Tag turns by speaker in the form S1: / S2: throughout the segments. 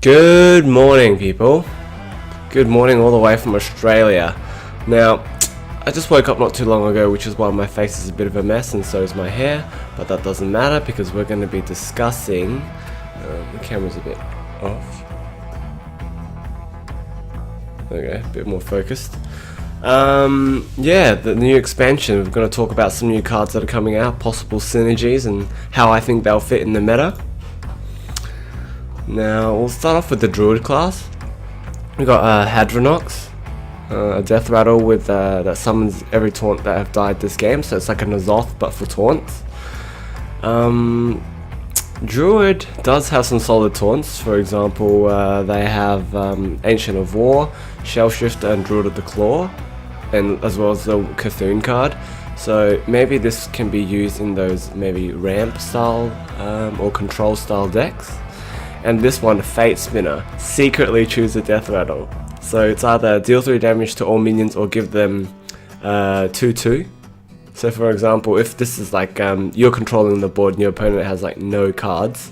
S1: Good morning, people. Good morning all the way from Australia. Now, I just woke up not too long ago, which is why my face is a bit of a mess and so is my hair, but that doesn't matter because we're going to be discussing... the camera's a bit off. Okay, a bit more focused. Yeah, the new expansion. We're going to talk about some new cards that are coming out, possible synergies, and how I think they'll fit in the meta. Now, we'll start off with the Druid class. We've got Hadronox, a death rattle with that summons every taunt that have died this game, so it's like a Nazoth but for taunts. Druid does have some solid taunts. For example, they have Ancient of War, Shell Shifter, and Druid of the Claw, and as well as the Cthulhu card. So maybe this can be used in those maybe ramp style or control style decks. And this one, Fate Spinner, secretly choose a death rattle. So it's either deal 3 damage to all minions or give them 2/2. So for example, if this is like you're controlling the board and your opponent has like no cards,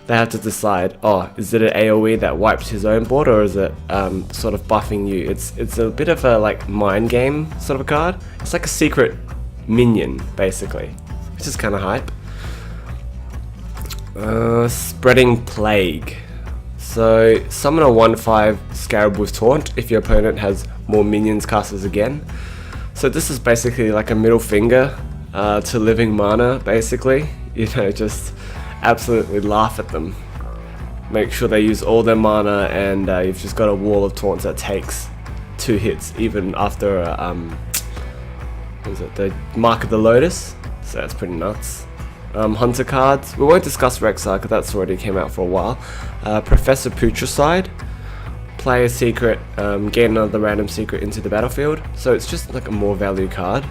S1: they have to decide, oh, is it an AoE that wipes his own board, or is it sort of buffing you? It's a bit of a like mind game sort of a card. It's like a secret minion basically, which is kind of hype. Spreading Plague. So summon a 1/5 Scarab with Taunt if your opponent has more minions casters again. So this is basically like a middle finger to living mana basically. You know, just absolutely laugh at them. Make sure they use all their mana, and you've just got a wall of taunts that takes 2 hits even after what is it, the Mark of the Lotus. So that's pretty nuts. Hunter cards. We won't discuss Rexar because that's already came out for a while. Professor Putricide. Play a secret, gain another random secret into the battlefield. So it's just like a more value card.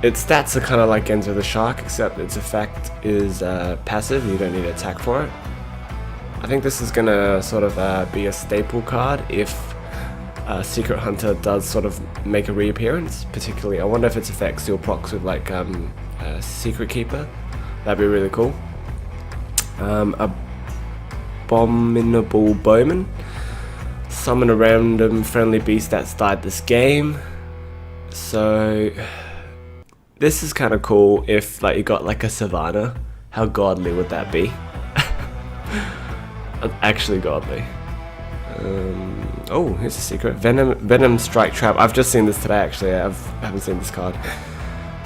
S1: Its stats are kind of like Enter the Shark, except its effect is passive. You don't need to attack for it. I think this is going to sort of be a staple card if Secret Hunter does sort of make a reappearance. Particularly, I wonder if its effects still procs with like Secret Keeper. That'd be really cool. Abominable Bowman. Summon a random friendly beast that's died this game. So this is kind of cool if like you got like a Savannah. How godly would that be? Actually godly. Oh, here's a secret. Venom Strike Trap. I've just seen this today actually. I haven't seen this card.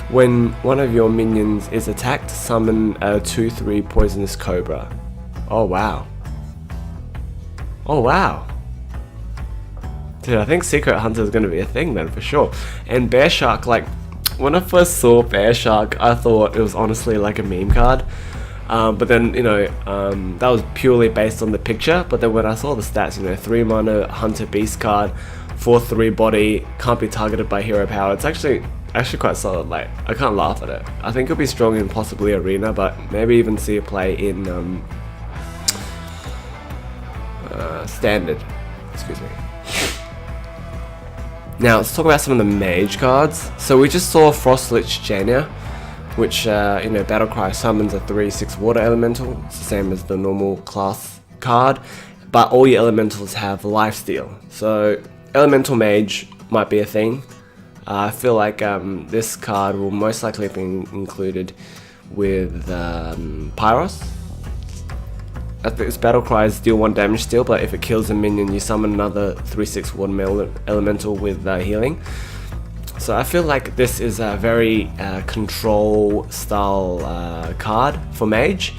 S1: When one of your minions is attacked, summon a 2/3 Poisonous Cobra. Oh wow. Oh wow. Dude, I think Secret Hunter is going to be a thing then for sure. And Bear Shark, like when I first saw Bear Shark, I thought it was honestly like a meme card. But then, you know, that was purely based on the picture. But then when I saw the stats, you know, 3 mana Hunter Beast card, 4/3 body, can't be targeted by hero power. It's actually quite solid. Like, I can't laugh at it. I think it'll be strong in possibly Arena, but maybe even see it play in Standard. Excuse me. Now let's talk about some of the Mage cards. So we just saw Frostlich Jania, which you know, Battlecry summons a 3/6 water elemental. It's the same as the normal class card, but all your elementals have lifesteal. So Elemental Mage might be a thing. I feel like this card will most likely be included with Pyros. Its battle cries deal 1 damage still, but if it kills a minion, you summon another 3/6 water elemental with healing. So I feel like this is a very control style card for Mage.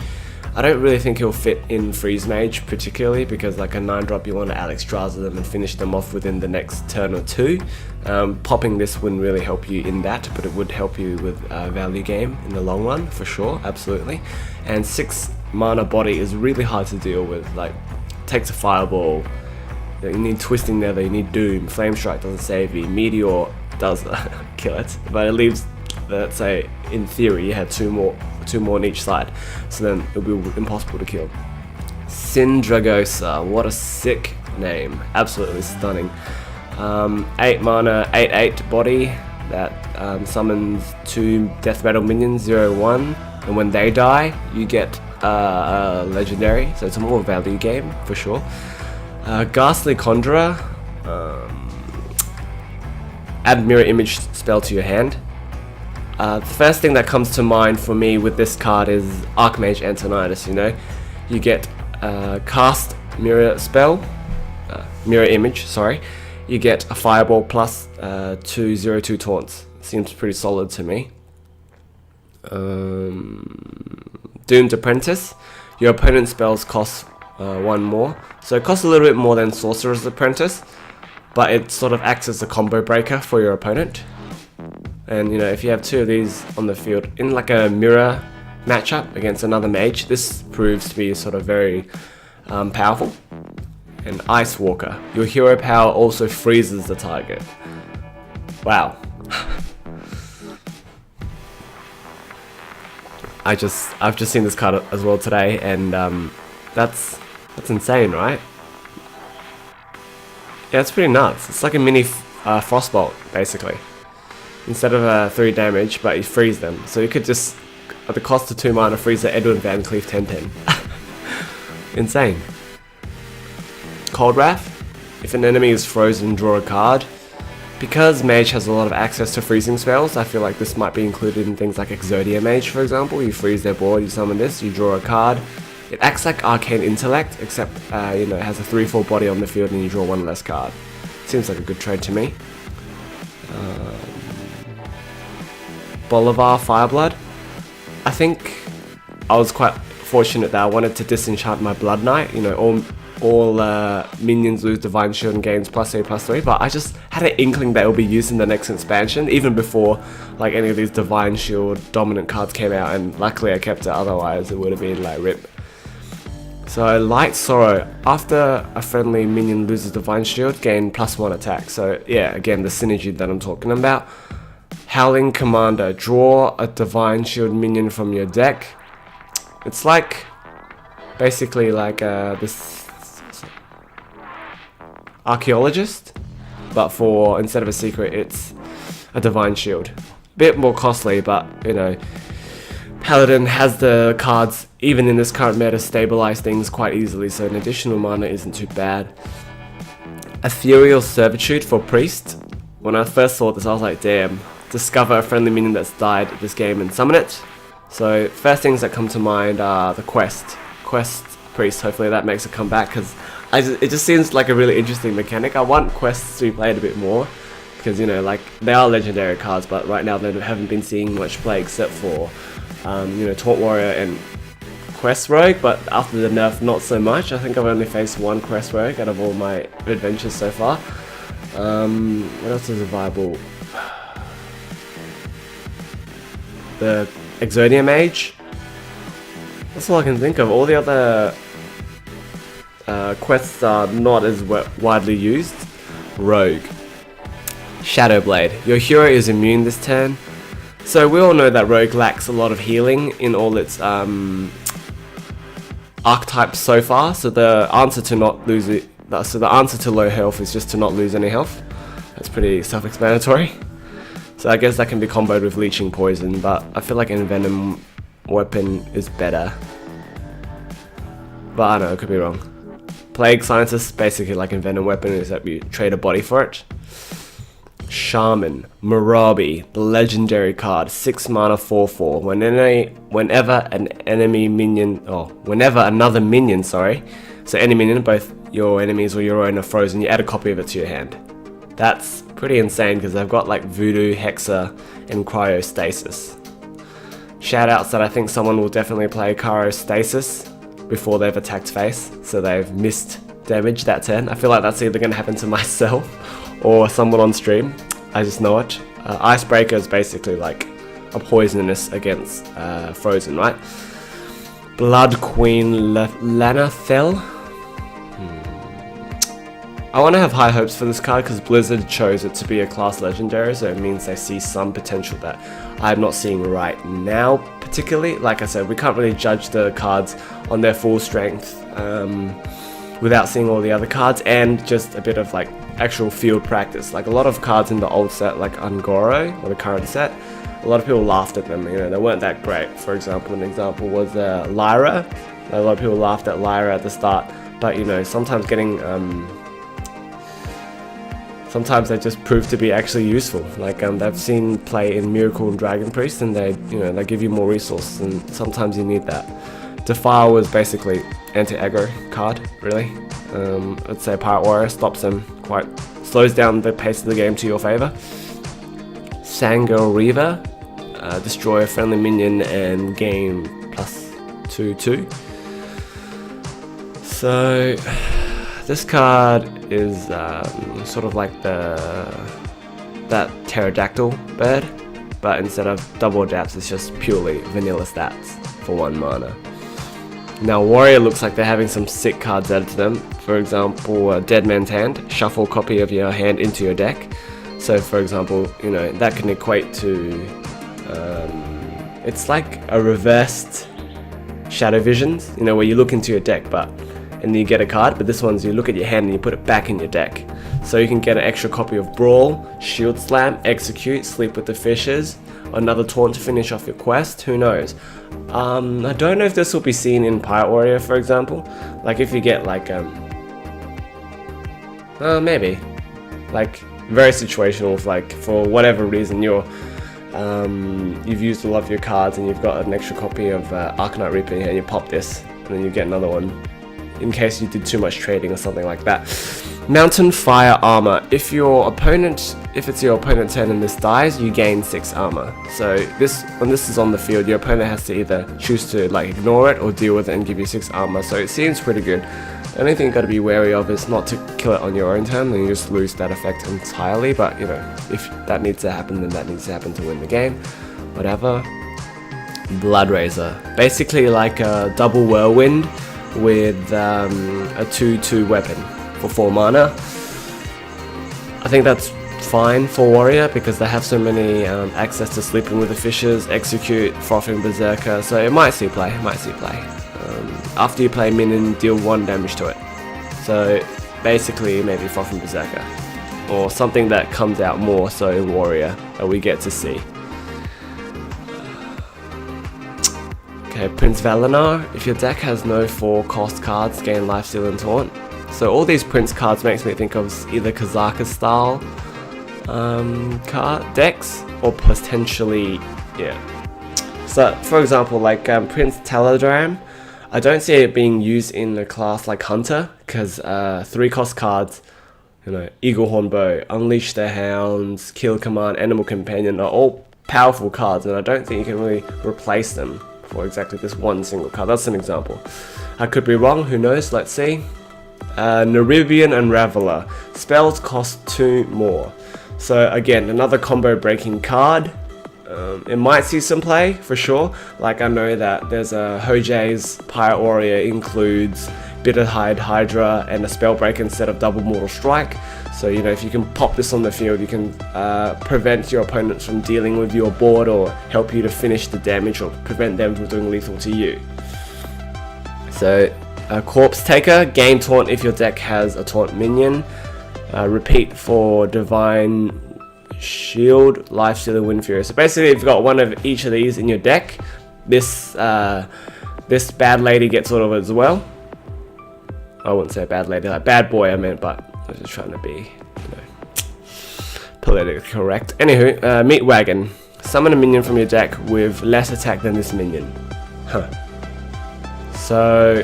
S1: I don't really think he'll fit in Freeze Mage particularly, because like a 9-drop you want to Alex Draza them and finish them off within the next turn or 2. Popping this wouldn't really help you in that, but it would help you with value game in the long run for sure, absolutely. And 6 mana body is really hard to deal with. Like, takes a fireball, you need Twisting Nether, you need Doom, Flame Strike doesn't save you, Meteor does kill it, but it leaves, let's say, in theory, you had two more on each side, so then it'll be impossible to kill. Syndragosa, what a sick name, absolutely stunning. 8 mana, 8/8 body that summons 2 death metal minions, 0/1, and when they die, you get legendary, so it's a more value game for sure. Ghastly Conjurer, add mirror image spell to your hand. The first thing that comes to mind for me with this card is Archmage Antonidas. You know, you get cast mirror spell, mirror image. Sorry, you get a fireball plus 2/02 taunts. Seems pretty solid to me. Doomed Apprentice. Your opponent's spells cost 1 more, so it costs a little bit more than Sorcerer's Apprentice, but it sort of acts as a combo breaker for your opponent. And you know, if you have 2 of these on the field in like a mirror matchup against another mage, this proves to be sort of very powerful. And Ice Walker. Your hero power also freezes the target. Wow. I've just seen this card as well today, and that's insane, right? Yeah, it's pretty nuts. It's like a mini Frostbolt, basically. Instead of 3 damage, but you freeze them. So you could just, at the cost of 2 mana, freeze the Edward Van Cleef 10/10. Insane. Cold Wrath. If an enemy is frozen, draw a card. Because Mage has a lot of access to freezing spells, I feel like this might be included in things like Exodia Mage, for example. You freeze their board, you summon this, you draw a card. It acts like Arcane Intellect, except you know, it has a 3/4 body on the field and you draw 1 less card. Seems like a good trade to me. Bolivar Fireblood. I think I was quite fortunate that I wanted to disenchant my Blood Knight. You know, all minions lose Divine Shield and gains +3/+3, but I just had an inkling that it will be used in the next expansion, even before like any of these Divine Shield dominant cards came out, and luckily I kept it, otherwise it would have been like rip. So Light Sorrow, after a friendly minion loses Divine Shield, gain +1 attack. So yeah, again, the synergy that I'm talking about. Howling Commander, draw a Divine Shield minion from your deck. It's like, basically like this Archaeologist, but for, instead of a secret, it's a Divine Shield. Bit more costly, but you know, Paladin has the cards, even in this current meta, stabilize things quite easily, so an additional mana isn't too bad. Ethereal Servitude for Priest. When I first saw this, I was like, damn. Discover a friendly minion that's died this game and summon it. So first things that come to mind are the Quest Priest. Hopefully that makes a comeback, because it just seems like a really interesting mechanic. I want quests to be played a bit more, because you know, like, they are legendary cards, but right now they haven't been seeing much play except for you know, Taunt Warrior and Quest Rogue, but after the nerf, not so much. I think I've only faced 1 Quest Rogue out of all my adventures so far. What else is a viable? The Exodia Mage. That's all I can think of. All the other quests are not as widely used. Rogue. Shadowblade. Your hero is immune this turn. So we all know that Rogue lacks a lot of healing in all its archetypes so far. So the answer to not lose it. So the answer to low health is just to not lose any health. That's pretty self-explanatory. So I guess that can be comboed with Leeching Poison, but I feel like Envenom Weapon is better. But I don't know, I could be wrong. Plague Scientist, basically like Envenom Weapon, except you trade a body for it. Shaman, Marabi, the legendary card, 6 mana 4/4. Whenever another minion, sorry. So any minion, both your enemies or your own, are frozen, you add a copy of it to your hand. That's pretty insane, because they've got like Voodoo, Hexa, and Cryostasis. Shoutouts that I think someone will definitely play Cryostasis before they've attacked face, so they've missed damage that turn. I feel like that's either going to happen to myself or someone on stream. I just know it. Icebreaker is basically like a poisonous against frozen, right? Blood Queen Lanathel. I want to have high hopes for this card because Blizzard chose it to be a class legendary, so it means they see some potential that I'm not seeing right now particularly. Like I said, we can't really judge the cards on their full strength without seeing all the other cards and just a bit of like actual field practice. Like a lot of cards in the old set, like Ungoro or the current set, a lot of people laughed at them. You know, they weren't that great. For example, an example was Lyra. A lot of people laughed at Lyra at the start, but you know, sometimes getting sometimes they just prove to be actually useful. Like they've seen play in Miracle and Dragon Priest, and they give you more resources, and sometimes you need that. Defile was basically anti-aggro card, really. Let's say Pirate Warrior stops them, slows down the pace of the game to your favor. Sangreaver, destroy a friendly minion and gain +2/2. So this card is sort of like that pterodactyl bird, but instead of double adapts, it's just purely vanilla stats for 1 mana. Now Warrior looks like they're having some sick cards added to them. For example, Dead Man's Hand, shuffle a copy of your hand into your deck. So for example, you know, that can equate to, it's like a reversed Shadow Visions, you know, where you look into your deck and you get a card, but this one's you look at your hand and you put it back in your deck. So you can get an extra copy of Brawl, Shield Slam, Execute, Sleep with the Fishes, another taunt to finish off your quest, who knows. I don't know if this will be seen in Pirate Warrior, for example. Like if you get like, maybe. Like very situational, if like for whatever reason you've used a lot of your cards and you've got an extra copy of Arcanite Reaper and you pop this and then you get another one in case you did too much trading or something like that. Mountain Fire Armor. If it's your opponent's turn and this dies, you gain 6 armor. So when this is on the field, your opponent has to either choose to like ignore it or deal with it and give you 6 armor. So it seems pretty good. The only thing you got to be wary of is not to kill it on your own turn, then you just lose that effect entirely. But you know, if that needs to happen, then that needs to happen to win the game. Whatever. Bloodrazor. Basically like a double whirlwind with a 2/2 weapon for 4 mana. I think that's fine for Warrior because they have so many access to Sleeping with the Fishes, Execute, Frothing Berserker, so it might see play, after you play a minion, deal 1 damage to it. So basically maybe Frothing Berserker, or something that comes out more so in Warrior that we get to see. Okay, Prince Valinar. If your deck has no 4-cost cards, gain Lifesteal and Taunt. So all these Prince cards makes me think of either Kazaka style card decks, or potentially, yeah. So for example, like Prince Taladram, I don't see it being used in a class like Hunter, because 3-cost cards, you know, Eaglehorn Bow, Unleash the Hounds, Kill Command, Animal Companion are all powerful cards, and I don't think you can really replace them for exactly this one single card. That's an example. I could be wrong, who knows, let's see. Neribian Unraveler. Spells cost 2 more. So again, another combo breaking card. It might see some play, for sure. Like I know that there's a Hojay's Pirate Warrior includes Bitterhide Hydra and a Spellbreak instead of double Mortal Strike. So you know, if you can pop this on the field, you can prevent your opponents from dealing with your board or help you to finish the damage or prevent them from doing lethal to you. So Corpse Taker, gain taunt if your deck has a taunt minion. Repeat for Divine Shield, Lifesteal, and Wind Fury. So basically, if you've got one of each of these in your deck, this bad lady gets sort of as well. I wouldn't say bad lady, like bad boy I meant, but I was just trying to be, you know, politically correct. Anywho, Meat Wagon. Summon a minion from your deck with less attack than this minion. Huh. So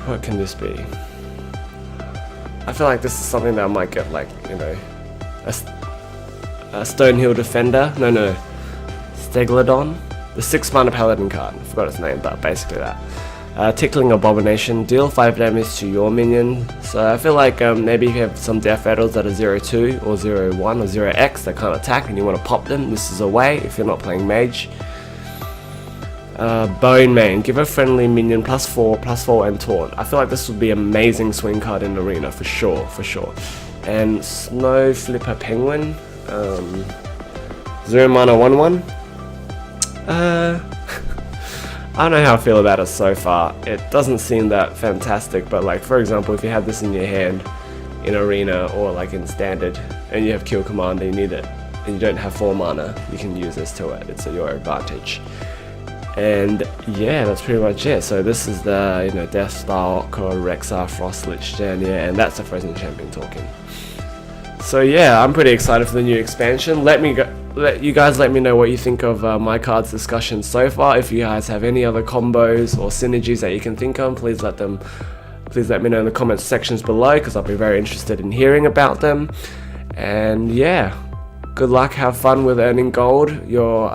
S1: what can this be? I feel like this is something that I might get, like, you know, a Stonehill Defender. No. Steglodon. The 6-mana Paladin card. I forgot its name, but basically that. Tickling Abomination. Deal 5 damage to your minion. So I feel like maybe if you have some Death Rattles that are 0-2 or 0-1 or 0x that can't attack and you want to pop them, this is a way if you're not playing Mage. Bone Mane. Give a friendly minion +4 and taunt. I feel like this would be an amazing swing card in Arena for sure. And Snow Flipper Penguin. 0 mana 1/1. I don't know how I feel about it so far. It doesn't seem that fantastic, but like for example, if you have this in your hand, in arena or like in standard, and you have kill command and you need it, and you don't have 4 mana, you can use this to it. It's at your advantage. And yeah, that's pretty much it. So this is the Death Star, Rexar, Frostlich, Jania, and that's the Frozen Champion talking. So yeah, I'm pretty excited for the new expansion. Let you guys let me know what you think of my cards discussion so far. If you guys have any other combos or synergies that you can think of, please let me know in the comments sections below, because I'll be very interested in hearing about them. And yeah, good luck, have fun with earning gold, your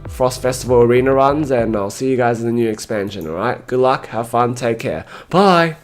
S1: Frost Festival arena runs, and I'll see you guys in the new expansion. Alright, good luck, have fun, take care, bye!